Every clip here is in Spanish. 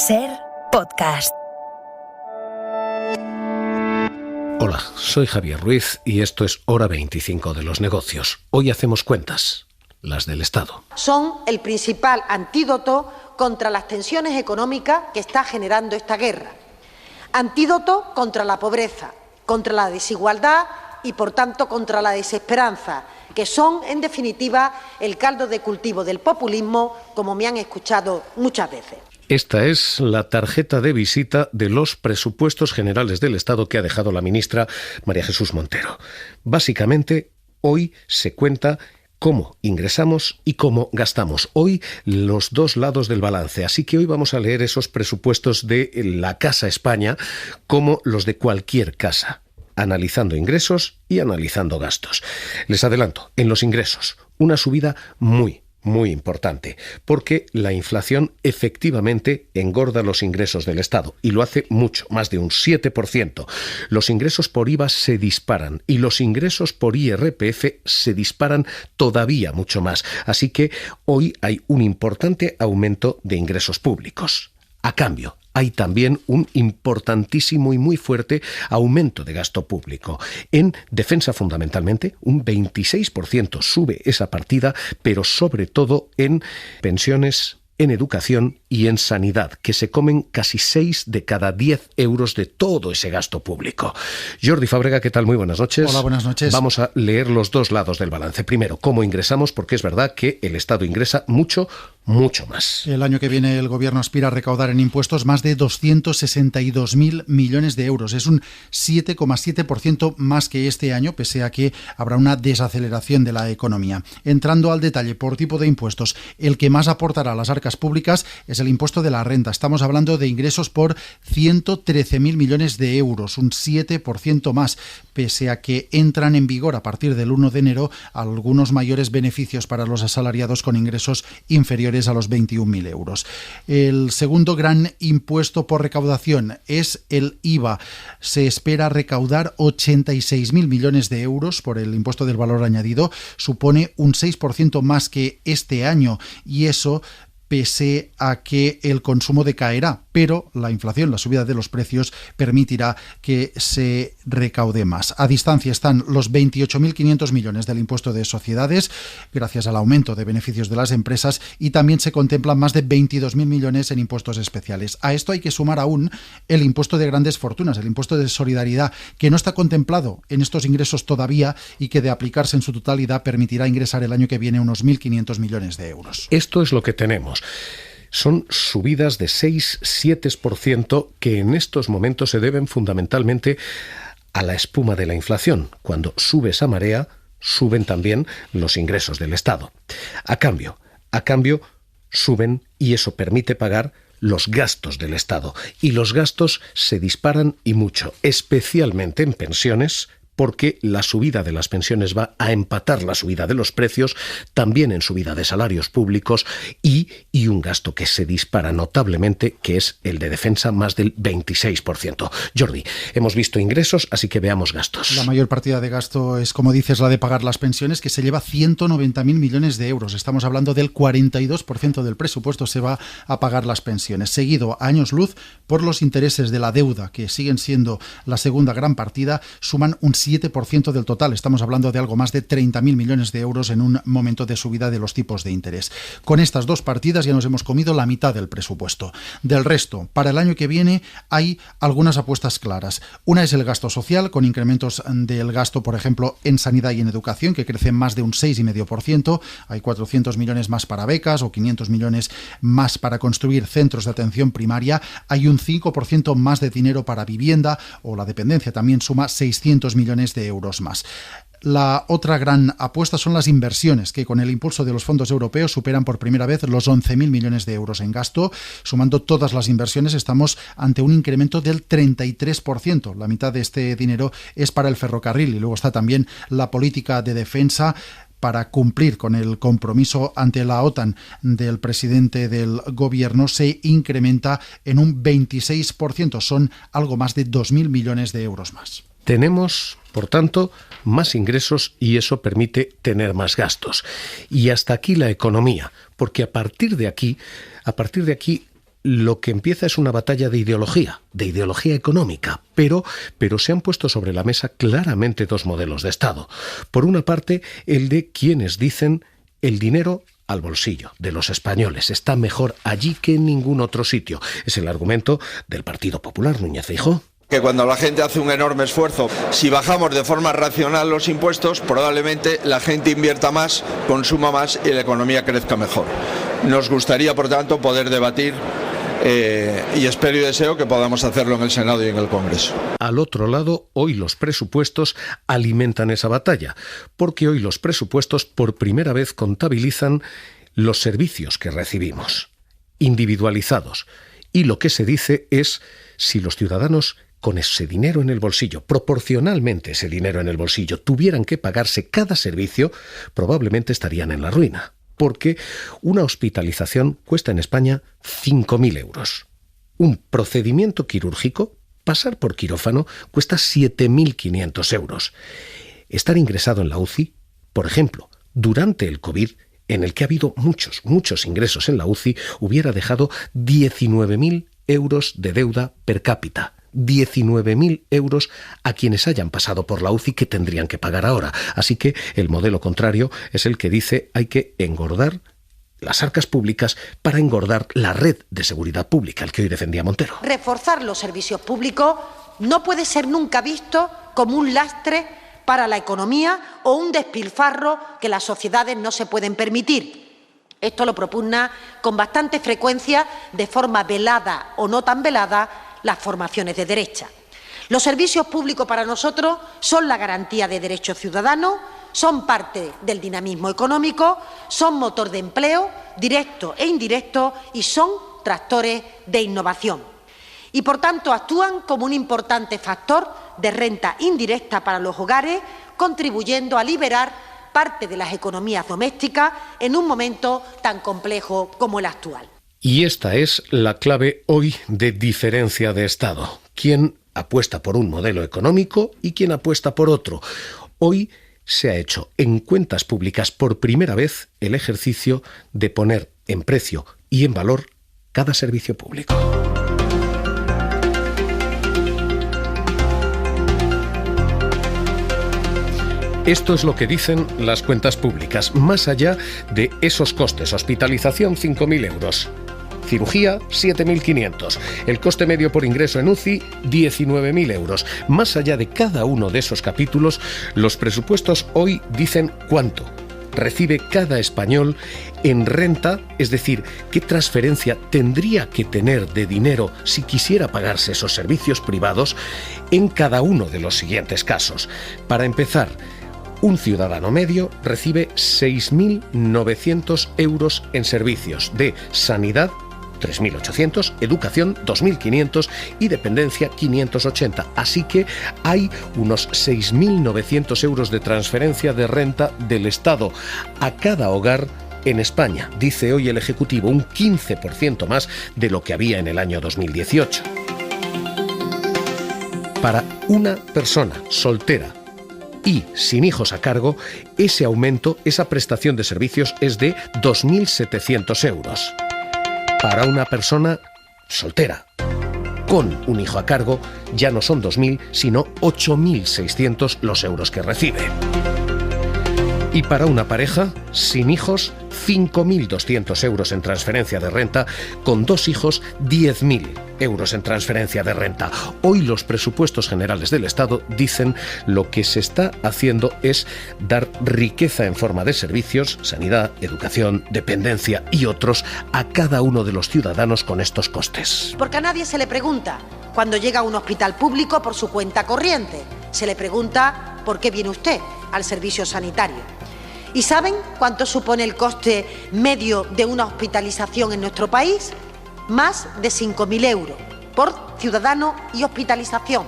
SER Podcast. Hola, soy Javier Ruiz y esto es Hora 25 de los negocios. Hoy hacemos cuentas, las del Estado. Son el principal antídoto contra las tensiones económicas que está generando esta guerra. Antídoto contra la pobreza, contra la desigualdad y, por tanto, contra la desesperanza, que son, en definitiva, el caldo de cultivo del populismo, como me han escuchado muchas veces. Esta es la tarjeta de visita de los presupuestos generales del Estado que ha dejado la ministra María Jesús Montero. Básicamente, hoy se cuenta cómo ingresamos y cómo gastamos. Hoy los dos lados del balance. Así que hoy vamos a leer esos presupuestos de la Casa España como los de cualquier casa, analizando ingresos y analizando gastos. Les adelanto, en los ingresos, una subida muy importante, porque la inflación efectivamente engorda los ingresos del Estado y lo hace mucho, más de un 7%. Los ingresos por IVA se disparan y los ingresos por IRPF se disparan todavía mucho más. Así que hoy hay un importante aumento de ingresos públicos. A cambio, hay también un importantísimo y muy fuerte aumento de gasto público. En defensa, fundamentalmente, un 26% sube esa partida, pero sobre todo en pensiones, en educación y en sanidad, que se comen casi 6 de cada 10 euros de todo ese gasto público. Jordi Fábrega, ¿qué tal? Muy buenas noches. Hola, buenas noches. Vamos a leer los dos lados del balance. Primero, cómo ingresamos, porque es verdad que el Estado ingresa mucho más. El año que viene el Gobierno aspira a recaudar en impuestos más de 262.000 millones de euros. Es un 7,7% más que este año, pese a que habrá una desaceleración de la economía. Entrando al detalle por tipo de impuestos, el que más aportará a las arcas públicas es el impuesto de la renta. Estamos hablando de ingresos por 113.000 millones de euros, un 7% más, pese a que entran en vigor a partir del 1 de enero algunos mayores beneficios para los asalariados con ingresos inferiores a los 21.000 euros. El segundo gran impuesto por recaudación es el IVA. Se espera recaudar 86.000 millones de euros por el impuesto del valor añadido. Supone un 6% más que este año y eso pese a que el consumo decaerá, pero la inflación, la subida de los precios, permitirá que se recaude más. A distancia están los 28.500 millones del impuesto de sociedades, gracias al aumento de beneficios de las empresas, y también se contemplan más de 22.000 millones en impuestos especiales. A esto hay que sumar aún el impuesto de grandes fortunas, el impuesto de solidaridad, que no está contemplado en estos ingresos todavía y que, de aplicarse en su totalidad, permitirá ingresar el año que viene unos 1.500 millones de euros. Esto es lo que tenemos. Son subidas de 6-7% que en estos momentos se deben fundamentalmente a la espuma de la inflación. Cuando sube esa marea, suben también los ingresos del Estado. A cambio, suben y eso permite pagar los gastos del Estado. Y los gastos se disparan y mucho, especialmente en pensiones, porque la subida de las pensiones va a empatar la subida de los precios, también en subida de salarios públicos y un gasto que se dispara notablemente, que es el de defensa, más del 26%. Jordi, hemos visto ingresos, así que veamos gastos. La mayor partida de gasto es, como dices, la de pagar las pensiones, que se lleva 190.000 millones de euros. Estamos hablando del 42% del presupuesto se va a pagar las pensiones, seguido a años luz por los intereses de la deuda, que siguen siendo la segunda gran partida, suman un 7% del total. Estamos hablando de algo más de 30.000 millones de euros en un momento de subida de los tipos de interés. Con estas dos partidas ya nos hemos comido la mitad del presupuesto. Del resto, para el año que viene hay algunas apuestas claras. Una es el gasto social, con incrementos del gasto, por ejemplo, en sanidad y en educación, que crecen más de un 6,5%. Hay 400 millones más para becas o 500 millones más para construir centros de atención primaria. Hay un 5% más de dinero para vivienda, o la dependencia también suma 600 millones de euros más. La otra gran apuesta son las inversiones, que con el impulso de los fondos europeos superan por primera vez los 11.000 millones de euros en gasto. Sumando todas las inversiones, estamos ante un incremento del 33%. La mitad de este dinero es para el ferrocarril y luego está también la política de defensa, para cumplir con el compromiso ante la OTAN del presidente del gobierno, se incrementa en un 26%. Son algo más de 2.000 millones de euros más. Tenemos, por tanto, más ingresos y eso permite tener más gastos. Y hasta aquí la economía, porque a partir de aquí lo que empieza es una batalla de ideología económica, pero se han puesto sobre la mesa claramente dos modelos de Estado. Por una parte, el de quienes dicen el dinero al bolsillo de los españoles está mejor allí que en ningún otro sitio. Es el argumento del Partido Popular, Núñez Feijóo. Que cuando la gente hace un enorme esfuerzo, si bajamos de forma racional los impuestos, probablemente la gente invierta más, consuma más y la economía crezca mejor. Nos gustaría, por tanto, poder debatir y espero y deseo que podamos hacerlo en el Senado y en el Congreso. Al otro lado, hoy los presupuestos alimentan esa batalla, porque hoy los presupuestos por primera vez contabilizan los servicios que recibimos, individualizados. Y lo que se dice es si los ciudadanos con ese dinero en el bolsillo, proporcionalmente ese dinero en el bolsillo, tuvieran que pagarse cada servicio, probablemente estarían en la ruina. Porque una hospitalización cuesta en España 5.000 euros. Un procedimiento quirúrgico, pasar por quirófano, cuesta 7.500 euros. Estar ingresado en la UCI, por ejemplo, durante el COVID, en el que ha habido muchos ingresos en la UCI, hubiera dejado 19.000 euros de deuda per cápita. 19.000 euros a quienes hayan pasado por la UCI que tendrían que pagar ahora. Así que el modelo contrario es el que dice hay que engordar las arcas públicas para engordar la red de seguridad pública, el que hoy defendía Montero. Reforzar los servicios públicos no puede ser nunca visto como un lastre para la economía o un despilfarro que las sociedades no se pueden permitir. Esto lo propugna con bastante frecuencia, de forma velada o no tan velada, las formaciones de derecha. Los servicios públicos para nosotros son la garantía de derechos ciudadanos, son parte del dinamismo económico, son motor de empleo, directo e indirecto, y son tractores de innovación. Y, por tanto, actúan como un importante factor de renta indirecta para los hogares, contribuyendo a liberar parte de las economías domésticas en un momento tan complejo como el actual. Y esta es la clave hoy de diferencia de Estado. ¿Quién apuesta por un modelo económico y quién apuesta por otro? Hoy se ha hecho en cuentas públicas por primera vez el ejercicio de poner en precio y en valor cada servicio público. Esto es lo que dicen las cuentas públicas, más allá de esos costes. Hospitalización, 5.000 euros. Cirugía, 7.500. El coste medio por ingreso en UCI, 19.000 euros. Más allá de cada uno de esos capítulos, los presupuestos hoy dicen cuánto recibe cada español en renta, es decir, qué transferencia tendría que tener de dinero si quisiera pagarse esos servicios privados en cada uno de los siguientes casos. Para empezar, un ciudadano medio recibe 6.900 euros en servicios de sanidad, 3.800, educación 2.500 y dependencia 580. Así que hay unos 6.900 euros de transferencia de renta del Estado a cada hogar en España, dice hoy el Ejecutivo, un 15% más de lo que había en el año 2018. Para una persona soltera y sin hijos a cargo, ese aumento, esa prestación de servicios es de 2.700 euros. Para una persona soltera con un hijo a cargo, ya no son 2.000, sino 8.600 los euros que recibe. Y para una pareja sin hijos, 5.200 euros en transferencia de renta, con 2 hijos, 10.000 euros en transferencia de renta. Hoy los presupuestos generales del Estado dicen lo que se está haciendo es dar riqueza en forma de servicios, sanidad, educación, dependencia y otros a cada uno de los ciudadanos con estos costes. Porque a nadie se le pregunta cuando llega a un hospital público por su cuenta corriente. Se le pregunta por qué viene usted al servicio sanitario. ¿Y saben cuánto supone el coste medio de una hospitalización en nuestro país? Más de 5.000 euros por ciudadano y hospitalización.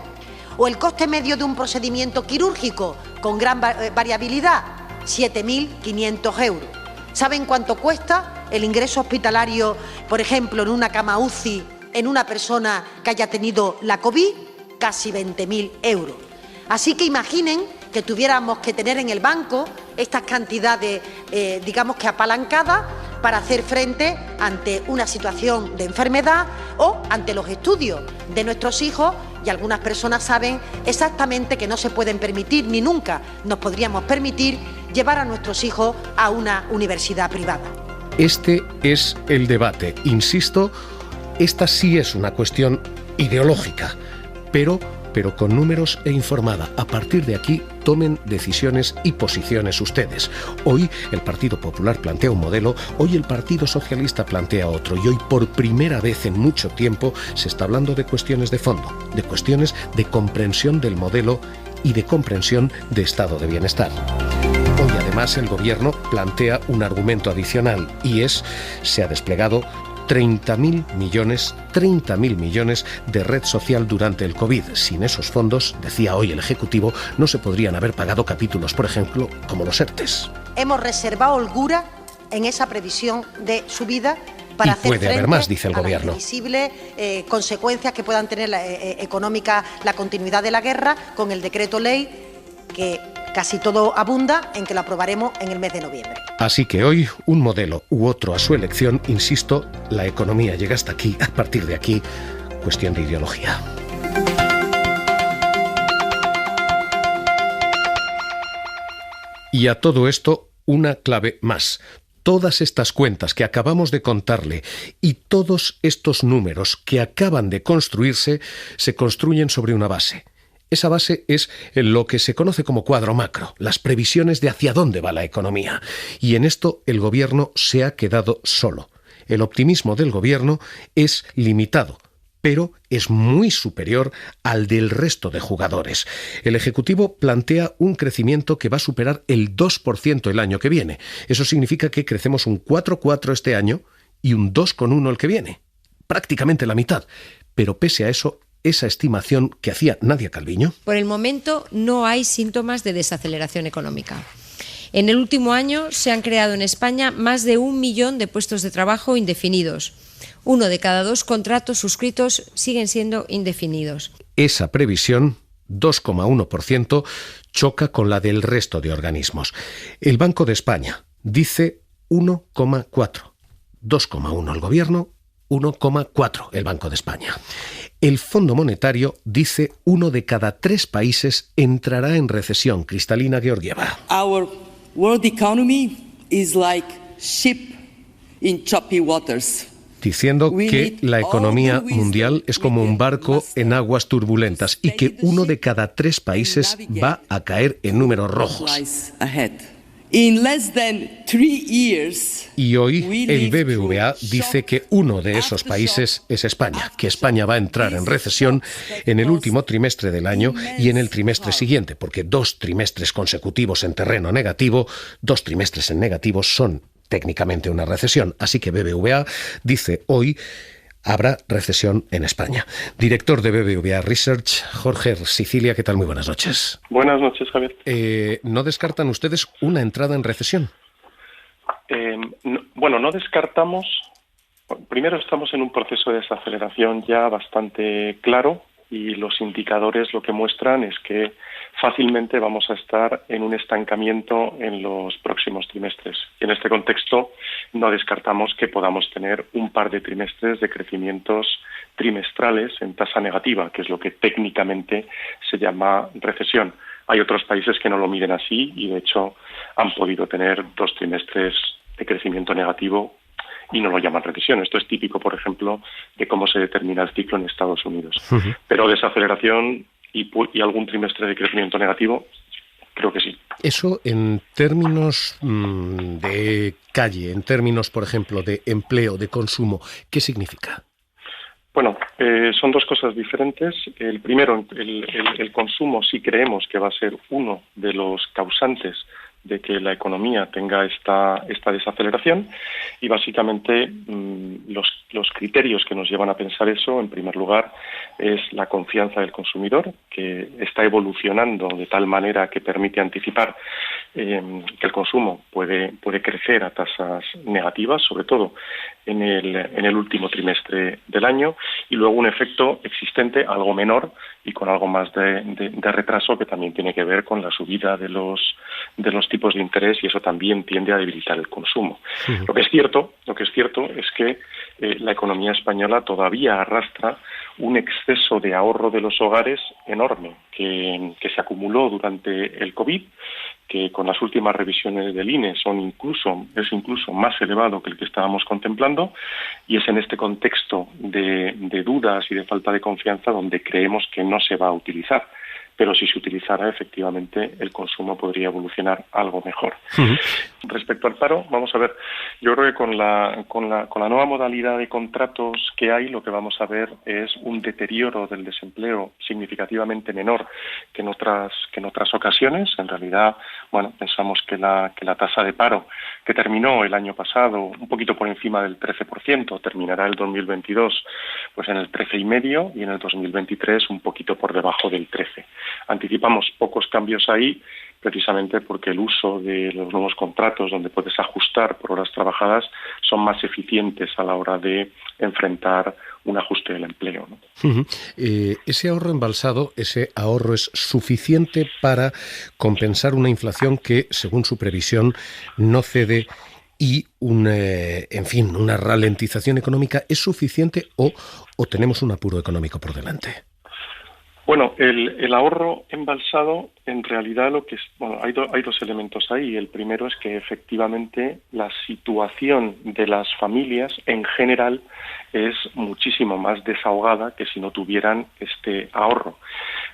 O el coste medio de un procedimiento quirúrgico con gran variabilidad, 7.500 euros. ¿Saben cuánto cuesta el ingreso hospitalario, por ejemplo, en una cama UCI, en una persona que haya tenido la COVID? Casi 20.000 euros. Así que imaginen que tuviéramos que tener en el banco estas cantidades, digamos que apalancadas, para hacer frente ante una situación de enfermedad o ante los estudios de nuestros hijos, y algunas personas saben exactamente que no se pueden permitir, ni nunca nos podríamos permitir, llevar a nuestros hijos a una universidad privada. Este es el debate. Insisto, esta sí es una cuestión ideológica, pero con números e informada. A partir de aquí, tomen decisiones y posiciones ustedes. Hoy el Partido Popular plantea un modelo, hoy el Partido Socialista plantea otro, y hoy por primera vez en mucho tiempo se está hablando de cuestiones de fondo, de cuestiones de comprensión del modelo y de comprensión de estado de bienestar. Hoy además el Gobierno plantea un argumento adicional, y se ha desplegado 30.000 millones de red social durante el COVID. Sin esos fondos, decía hoy el Ejecutivo, no se podrían haber pagado capítulos, por ejemplo, como los ERTEs. Hemos reservado holgura en esa previsión de subida para hacer puede frente haber más, dice el a Gobierno. las previsibles consecuencias que puedan tener económica la continuidad de la guerra, con el decreto ley, que casi todo abunda en que lo aprobaremos en el mes de noviembre. Así que hoy, un modelo u otro a su elección, insisto, la economía llega hasta aquí. A partir de aquí, cuestión de ideología. Y a todo esto, una clave más. Todas estas cuentas que acabamos de contarle y todos estos números que acaban de construirse se construyen sobre una base. Esa base es lo que se conoce como cuadro macro, las previsiones de hacia dónde va la economía. Y en esto el Gobierno se ha quedado solo. El optimismo del Gobierno es limitado, pero es muy superior al del resto de jugadores. El Ejecutivo plantea un crecimiento que va a superar el 2% el año que viene. Eso significa que crecemos un 4,4 este año y un 2,1 el que viene. Prácticamente la mitad. Pero pese a eso, esa estimación que hacía Nadia Calviño. Por el momento no hay síntomas de desaceleración económica. En el último año se han creado en España más de 1 millón de puestos de trabajo indefinidos. 1 de cada 2 contratos suscritos siguen siendo indefinidos. Esa previsión, 2,1%, choca con la del resto de organismos. El Banco de España dice 1,4. 2,1 el Gobierno, 1,4 el Banco de España. El Fondo Monetario dice 1 de cada 3 países entrará en recesión. Cristalina Georgieva. Our world economy is like ship in choppy waters. Diciendo que la economía mundial es como un barco en aguas turbulentas y que 1 de cada 3 países va a caer en números rojos. Y hoy el BBVA dice que uno de esos países es España, que España va a entrar en recesión en el último trimestre del año y en el trimestre siguiente, porque 2 trimestres consecutivos en terreno negativo, 2 trimestres en negativo son técnicamente una recesión. Así que BBVA dice hoy habrá recesión en España. Director de BBVA Research, Jorge Sicilia, ¿qué tal? Muy buenas noches. Buenas noches, Javier. ¿No descartan ustedes una entrada en recesión? No descartamos. Primero, estamos en un proceso de desaceleración ya bastante claro y los indicadores lo que muestran es que fácilmente vamos a estar en un estancamiento en los próximos trimestres. Y en este contexto no descartamos que podamos tener un par de trimestres de crecimientos trimestrales en tasa negativa, que es lo que técnicamente se llama recesión. Hay otros países que no lo miden así y de hecho han podido tener 2 trimestres de crecimiento negativo y no lo llaman recesión. Esto es típico, por ejemplo, de cómo se determina el ciclo en Estados Unidos. Uh-huh. Pero desaceleración y algún trimestre de crecimiento negativo, creo que sí. Eso en términos de calle, en términos, por ejemplo, de empleo, de consumo, ¿qué significa? Bueno, son 2 cosas diferentes. El primero, el consumo, sí creemos que va a ser uno de los causantes de que la economía tenga esta desaceleración y básicamente los criterios que nos llevan a pensar eso, en primer lugar, es la confianza del consumidor, que está evolucionando de tal manera que permite anticipar que el consumo puede crecer a tasas negativas, sobre todo en el último trimestre del año, y luego un efecto existente, algo menor y con algo más de retraso, que también tiene que ver con la subida de los tipos de interés, y eso también tiende a debilitar el consumo. Sí. Lo que es cierto es que la economía española todavía arrastra un exceso de ahorro de los hogares enorme que se acumuló durante el COVID, que con las últimas revisiones del INE es incluso más elevado que el que estábamos contemplando, y es en este contexto de dudas y de falta de confianza donde creemos que no se va a utilizar. Pero si se utilizara, efectivamente, el consumo podría evolucionar algo mejor. Uh-huh. Respecto al paro, vamos a ver, yo creo que con la nueva modalidad de contratos que hay, lo que vamos a ver es un deterioro del desempleo significativamente menor que en otras ocasiones. En realidad, bueno, pensamos que la tasa de paro, que terminó el año pasado un poquito por encima del 13%, terminará el 2022 pues en el 13,5%, y en el 2023 un poquito por debajo del 13%. Anticipamos pocos cambios ahí, precisamente porque el uso de los nuevos contratos, donde puedes ajustar por horas trabajadas, son más eficientes a la hora de enfrentar un ajuste del empleo, ¿no? Uh-huh. Ese ahorro embalsado, ese ahorro es suficiente para compensar una inflación que, según su previsión, no cede, y una ralentización económica. ¿Es suficiente o tenemos un apuro económico por delante? Bueno, el ahorro embalsado, en realidad hay dos elementos ahí. El primero es que efectivamente la situación de las familias en general es muchísimo más desahogada que si no tuvieran este ahorro.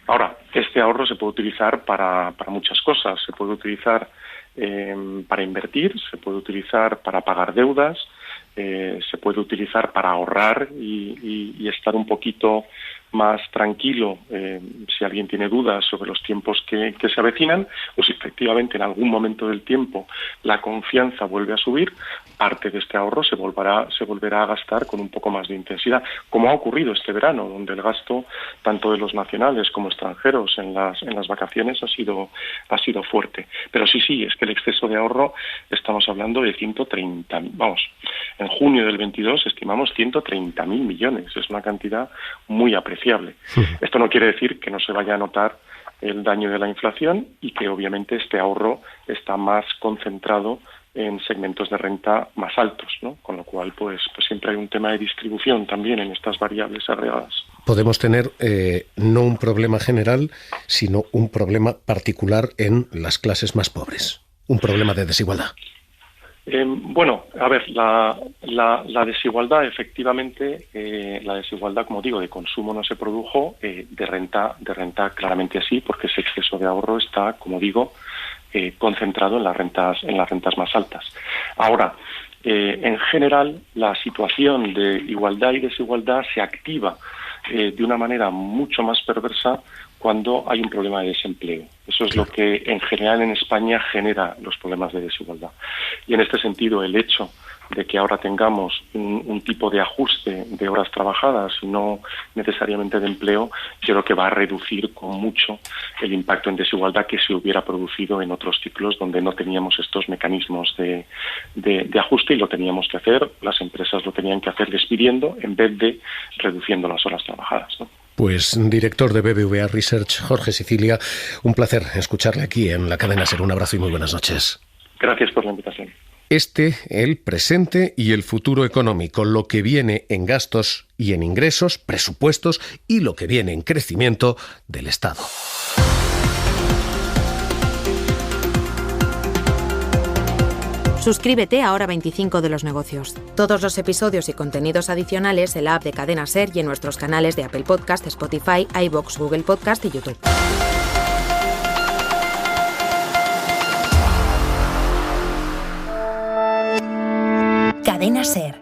Ahora, este ahorro se puede utilizar para muchas cosas. Se puede utilizar para invertir, se puede utilizar para pagar deudas, se puede utilizar para ahorrar y estar un poquito más tranquilo si alguien tiene dudas sobre los tiempos que se avecinan, o si efectivamente en algún momento del tiempo la confianza vuelve a subir, parte de este ahorro se volverá a gastar con un poco más de intensidad, como ha ocurrido este verano, donde el gasto tanto de los nacionales como extranjeros en las vacaciones ha sido fuerte. Pero sí, es que el exceso de ahorro, estamos hablando de 130, en junio del 22 estimamos 130.000 millones, es una cantidad muy apreciable. Esto no quiere decir que no se vaya a notar el daño de la inflación, y que obviamente este ahorro está más concentrado en segmentos de renta más altos, ¿no? Con lo cual pues siempre hay un tema de distribución también en estas variables agregadas. Podemos tener no un problema general, sino un problema particular en las clases más pobres, un problema de desigualdad. La desigualdad, efectivamente, la desigualdad, como digo, de consumo no se produjo, de renta claramente así, porque ese exceso de ahorro está, como digo, concentrado en las rentas más altas. Ahora, en general, la situación de igualdad y desigualdad se activa de una manera mucho más perversa cuando hay un problema de desempleo. Eso es lo que en general en España genera los problemas de desigualdad. Y en este sentido, el hecho de que ahora tengamos un tipo de ajuste de horas trabajadas y no necesariamente de empleo, yo creo que va a reducir con mucho el impacto en desigualdad que se hubiera producido en otros ciclos donde no teníamos estos mecanismos de ajuste, y lo teníamos que hacer, las empresas lo tenían que hacer despidiendo en vez de reduciendo las horas trabajadas, ¿no? Pues director de BBVA Research, Jorge Sicilia, un placer escucharle aquí en la cadena SER. Un abrazo y muy buenas noches. Gracias por la invitación. El presente y el futuro económico, lo que viene en gastos y en ingresos, presupuestos, y lo que viene en crecimiento del Estado. Suscríbete a Hora 25 de los negocios. Todos los episodios y contenidos adicionales en la app de Cadena SER y en nuestros canales de Apple Podcast, Spotify, iVoox, Google Podcast y YouTube. Cadena SER.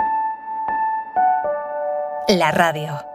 La radio.